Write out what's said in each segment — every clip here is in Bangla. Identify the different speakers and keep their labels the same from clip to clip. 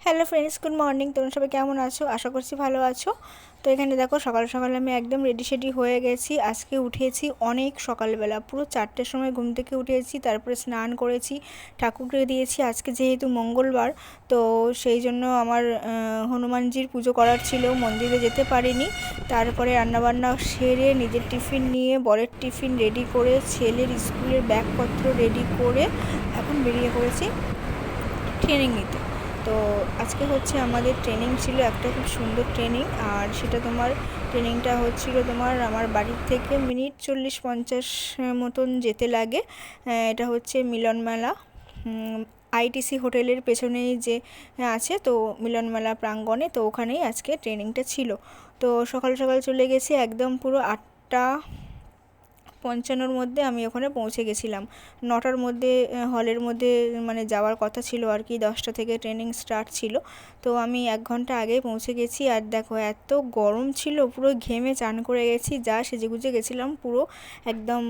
Speaker 1: Hello friends, good morning. তোমরা সবাই কেমন আছো? আশা করছি ভালো আছো। তো এখানে দেখো সকাল সকাল আমি একদম রেডি হয়ে গেছি। আজকে উঠেছি অনেক সকালবেলা, পুরো 4টের সময় ঘুম থেকে উঠেছি, তারপরে স্নান করেছি, ঠাকুরকে দিয়েছি। আজকে যেহেতু মঙ্গলবার, তো সেই জন্য আমার হনুমানজির পুজো করার ছিল, মন্দিরে যেতে পারিনি। তারপরে রান্নাবান্না সেরে নিজের টিফিন নিয়ে বরের টিফিন রেডি করে ছেলের স্কুলের ব্যাগপত্র রেডি করে এখন বেরিয়ে পড়েছি ট্রেনিং নিতে। তো আজকে হচ্ছে আমাদের ট্রেনিং ছিল, একটা খুব সুন্দর ট্রেনিং। আর সেটা ট্রেনিংটা হচ্ছিল আমার বাড়ির থেকে মিনিট 40-50 মতন যেতে লাগে। এটা হচ্ছে মিলনমেলা, আইটিসি হোটেলের পেছনেই যে আছে, তো মিলনমেলা প্রাঙ্গণে, তো ওখানেই আজকে ট্রেনিংটা ছিল। তো সকাল সকাল চলে গেছি, একদম পুরো 8:55 মধ্যে আমি ওখানে পৌঁছে গেছিলাম। 9টার মধ্যে হলের মধ্যে মানে যাওয়ার কথা ছিল আর কি, 10টা থেকে ট্রেনিং স্টার্ট ছিল। তো আমি 1 ঘন্টা আগেই পৌঁছে গেছি। আর দেখো এত গরম ছিল, পুরো ঘেমে চান করে গেছি, যা সেজেগুজে গেছিলাম পুরো একদম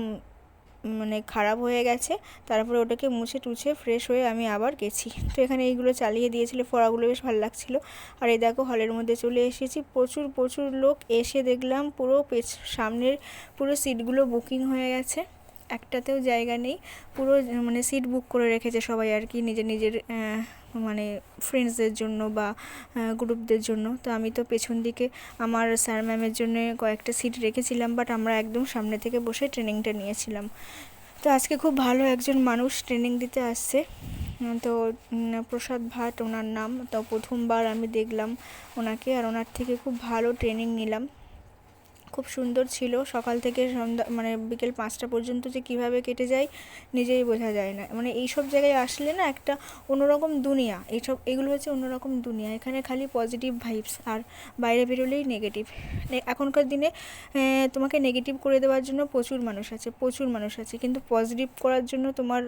Speaker 1: মানে খারাপ হয়ে গেছে। তারপরে ওটাকে মুছে টুছে ফ্রেশ হয়ে আমি আবার গেছি। তো এখানে এইগুলো চালিয়ে দিয়েছিল, ফোড়াগুলো বেশ ভালো লাগছিলো। আর এই দেখো হলের মধ্যে চলে এসেছি, প্রচুর প্রচুর লোক। এসে দেখলাম পুরো সামনের পুরো সিটগুলো বুকিং হয়ে গেছে, একটাতেও জায়গা নেই। পুরো মানে সিট বুক করে রেখেছে সবাই আর কি, নিজের নিজের মানে ফ্রেন্ডসদের জন্য বা গ্রুপদের জন্য। তো আমি তো পেছন দিকে আমার স্যার ম্যামের জন্য কয়েকটা সিট রেখেছিলাম, বাট আমরা একদম সামনে থেকে বসে ট্রেনিংটা নিয়েছিলাম। তো আজকে খুব ভালো একজন মানুষ ট্রেনিং দিতে আসছে, তো প্রসাদ ভাট ওনার নাম। তো প্রথমবার আমি দেখলাম ওনাকে, আর ওনার থেকে খুব ভালো ট্রেনিং নিলাম। খুব সুন্দর ছিল, সকাল থেকে সন্ধ্যা মানে বিকেল 5টা পর্যন্ত যে কীভাবে কেটে যায় নিজেই বোঝা যায় না। মানে এইসব জায়গায় আসলে না একটা অন্যরকম দুনিয়া, এগুলো হচ্ছে অন্যরকম দুনিয়া। এখানে খালি পজিটিভ ভাইবস, আর বাইরে বেরোলেই নেগেটিভ। এখনকার দিনে তোমাকে নেগেটিভ করে দেওয়ার জন্য প্রচুর মানুষ আছে, কিন্তু পজিটিভ করার জন্য, তোমার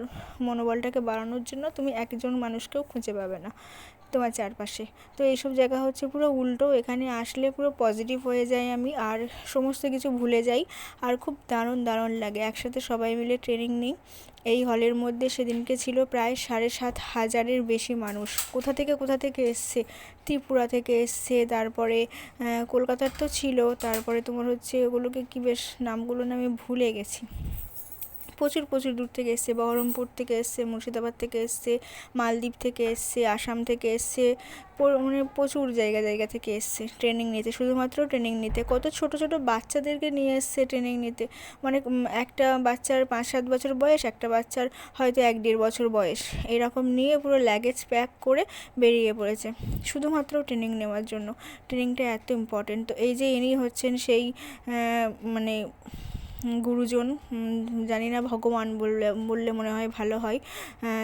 Speaker 1: মনোবলটাকে বাড়ানোর জন্য তুমি একজন মানুষকেও খুঁজে পাবে না তোমার চারপাশে। তো এইসব জায়গা হচ্ছে পুরো উল্টো, এখানে আসলে পুরো পজিটিভ হয়ে যাই আমি, আর সমস্ত কিছু ভুলে যাই, আর খুব দারুণ দারুণ লাগে। একসাথে সবাই মিলে ট্রেনিং নিই। এই হলের মধ্যে সেদিনকে ছিল প্রায় 7,500-এর বেশি মানুষ। কোথা থেকে এসছে, ত্রিপুরা থেকে এসছে, তারপরে কলকাতার তো ছিল, তারপরে তোমার হচ্ছে ওগুলোকে কি বেশ নামগুলো না আমি ভুলে গেছি। প্রচুর প্রচুর দূর থেকে এসছে, বহরমপুর থেকে এসছে, মুর্শিদাবাদ থেকে এসছে, মালদ্বীপ থেকে এসছে, আসাম থেকে এসছে, মানে প্রচুর জায়গা থেকে এসছে ট্রেনিং নিতে, শুধুমাত্র ট্রেনিং নিতে। কত ছোট ছোট বাচ্চাদেরকে নিয়ে এসছে ট্রেনিং নিতে। মানে একটা বাচ্চার 5-7 বছর বয়স, একটা বাচ্চার হয়তো 1-1.5 বছর বয়স, এরকম নিয়ে পুরো লাগেজ প্যাক করে বেরিয়ে পড়েছে শুধুমাত্র ট্রেনিং নেওয়ার জন্য। ট্রেনিংটা এত ইম্পর্টেন্ট। তো এই যে ইনি হচ্ছেন সেই মানে গুরুজন, জানি না ভগবান বললে মনে হয় ভালো হয়।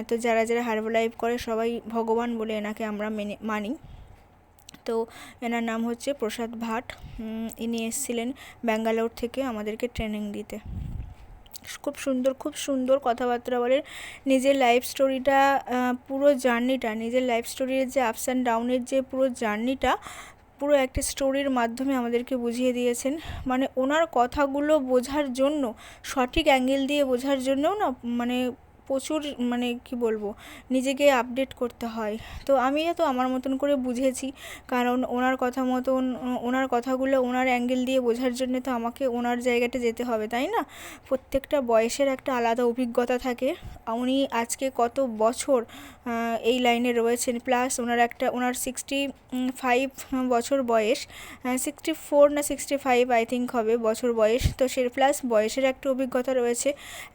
Speaker 1: তো যারা যারা হার্বালাইফ করে সবাই ভগবান বলে এনাকে আমরা মানি। তো এনার নাম হচ্ছে প্রসাদ ভাট। ইনি এসেছিলেন ব্যাঙ্গালোর থেকে আমাদেরকে ট্রেনিং দিতে। খুব সুন্দর কথাবার্তা বলেন। নিজের লাইফ স্টোরিটা, পুরো জার্নিটা, নিজের লাইফ স্টোরির যে আপস অ্যান্ড ডাউনের যে পুরো জার্নিটা, পুরো একটা স্টোরির মাধ্যমে আমাদেরকে বুঝিয়ে দিয়েছেন। মানে ওনার কথাগুলো বোঝার জন্য, সঠিক অ্যাঙ্গেল দিয়ে বোঝার জন্যও না মানে প্রচুর মানে কি বলবো, নিজেকে আপডেট করতে হয়। তো আমি তো আমার মতন করে বুঝেছি, কারণ ওনার কথা মতন, ওনার কথাগুলো ওনার অ্যাঙ্গেল দিয়ে বোঝার জন্য তো আমাকে ওনার জায়গাটা যেতে হবে, তাই না? প্রত্যেকটা বয়সের একটা আলাদা অভিজ্ঞতা থাকে। উনি আজকে কত বছর এই লাইনে রয়েছেন, প্লাস ওনার 65 বছর বয়স, 64 না 65 আই থিঙ্ক হবে বছর বয়স। তো সে প্লাস বয়সের একটা অভিজ্ঞতা রয়েছে,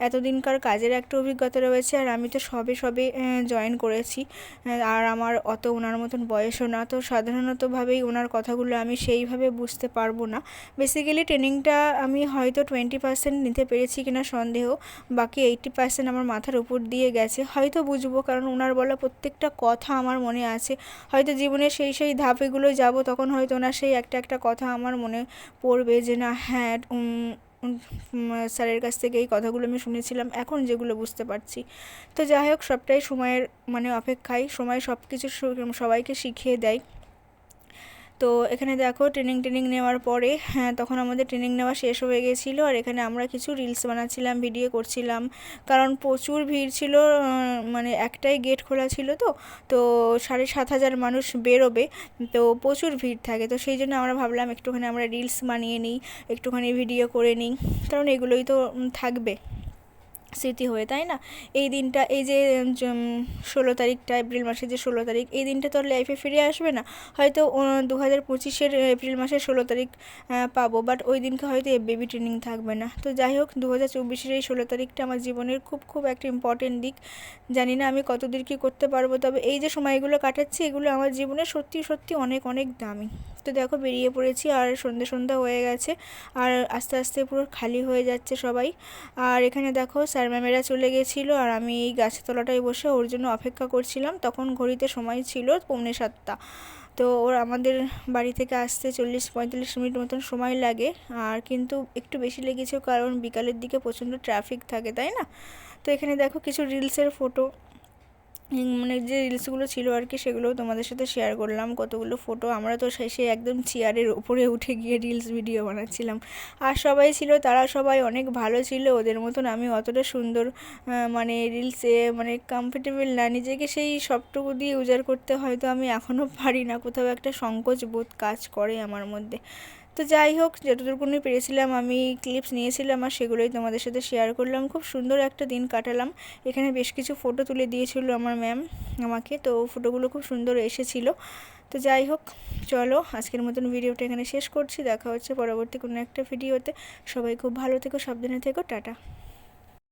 Speaker 1: এতদিনকার কাজের একটা অভিজ্ঞতা রয়েছে। আর আমি তো সবে জয়েন করেছি, আর আমার অত ওনার মতন বয়সও না। তো সাধারণতভাবেই ওনার কথাগুলো আমি সেইভাবে বুঝতে পারবো না। বেসিক্যালি ট্রেনিংটা আমি হয়তো 20% নিতে পেরেছি কিনা সন্দেহ, বাকি 80% আমার মাথার উপর দিয়ে গেছে। হয়তো বুঝবো, কারণ ওনার বলা প্রত্যেকটা কথা আমার মনে আছে। হয়তো জীবনের সেই ধাপেগুলোয় যাব, তখন হয়তো ওনার সেই একটা কথা আমার মনে পড়বে যে না, হ্যাঁ স্যারের কাছ থেকে এই কথাগুলো আমি শুনেছিলাম, এখন যেগুলো বুঝতে পারছি। তো যাই হোক, সবটাই সময়ের মানে অপেক্ষায়, সময় সব কিছু সবাইকে শিখিয়ে দেয়। তো এখানে দেখো ট্রেনিং নেওয়ার পরে তখন আমাদের ট্রেনিং নেওয়া শেষ হয়ে গেছিলো, আর এখানে আমরা কিছু রিলস বানাচ্ছিলাম, ভিডিও করছিলাম, কারণ প্রচুর ভিড় ছিল। মানে একটাই গেট খোলা ছিল, তো 7,500 মানুষ বেরোবে, তো প্রচুর ভিড় থাকে। তো সেই জন্য আমরা ভাবলাম একটুখানি আমরা রিলস বানিয়ে নিই, একটুখানি ভিডিও করে নিই, কারণ এগুলোই তো থাকবে স্মৃতি হয়ে, তাই না? এই দিনটা, এই যে 16 তারিখটা, এপ্রিল মাসের যে 16 তারিখ, এই দিনটা তো লাইফে ফিরে আসবে না। হয়তো 2025-এর এপ্রিল মাসের 16 তারিখ পাবো, বাট ওই দিনকে হয়তো বেবি ট্রেনিং থাকবে না। তো যাই হোক, 2024-এর এই 16 তারিখটা আমার জীবনের খুব খুব একটা ইম্পর্টেন্ট দিক। জানি না আমি কতদূর কী করতে পারবো, তবে এই যে সময়গুলো কাটাচ্ছি এগুলো আমার জীবনে সত্যি সত্যি অনেক অনেক দামি। তো দেখো বেরিয়ে পড়েছি, আর সন্ধ্যা হয়ে গেছে, আর আস্তে আস্তে পুরো খালি হয়ে যাচ্ছে সবাই। আর এখানে দেখো স্যার ম্যামেরা চলে গেছিলো, আর আমি এই গাছের তলাটায় বসে ওর জন্য অপেক্ষা করছিলাম। তখন ঘড়িতে সময় ছিল 6:45। তো ওর আমাদের বাড়ি থেকে আসতে 40-45 মিনিট মতন সময় লাগে, আর কিন্তু একটু বেশি লেগেছে কারণ বিকালের দিকে প্রচণ্ড ট্রাফিক থাকে, তাই না? তো এখানে দেখো কিছু রিলসের ফটো, মানে যে রিলসগুলো ছিল আর কি, সেগুলোও তোমাদের সাথে শেয়ার করলাম। কতগুলো ফটো, আমরা তো শেষে একদম চেয়ারের ওপরে উঠে গিয়ে রিলস ভিডিও বানাচ্ছিলাম। আর সবাই ছিল, তারা সবাই অনেক ভালো ছিল, ওদের মতন আমি অতটা সুন্দর মানে রিলসে মানে কমফোর্টেবল না, নিজেকে সেই সবটুকু দিয়ে উজাড় করতে হয়তো আমি এখনও পারি না, কোথাও একটা সংকোচ বোধ কাজ করে আমার মধ্যে। তো যাই হোক, যতটুকুনি পেরেছিলাম আমি ক্লিপস নিয়েছিলাম, আর সেগুলোই তোমাদের সাথে শেয়ার করলাম। খুব সুন্দর একটা দিন কাটালাম। এখানে বেশ কিছু ফটো তুলে দিয়েছিল আমার ম্যাম আমাকে, তো ফটোগুলো খুব সুন্দর এসেছিলো। তো যাই হোক, চলো আজকের মতন ভিডিওটা এখানে শেষ করছি। দেখা হচ্ছে পরবর্তী কোনো একটা ভিডিওতে। সবাই খুব ভালো থেকো, সাবধানে থেকো, টাটা।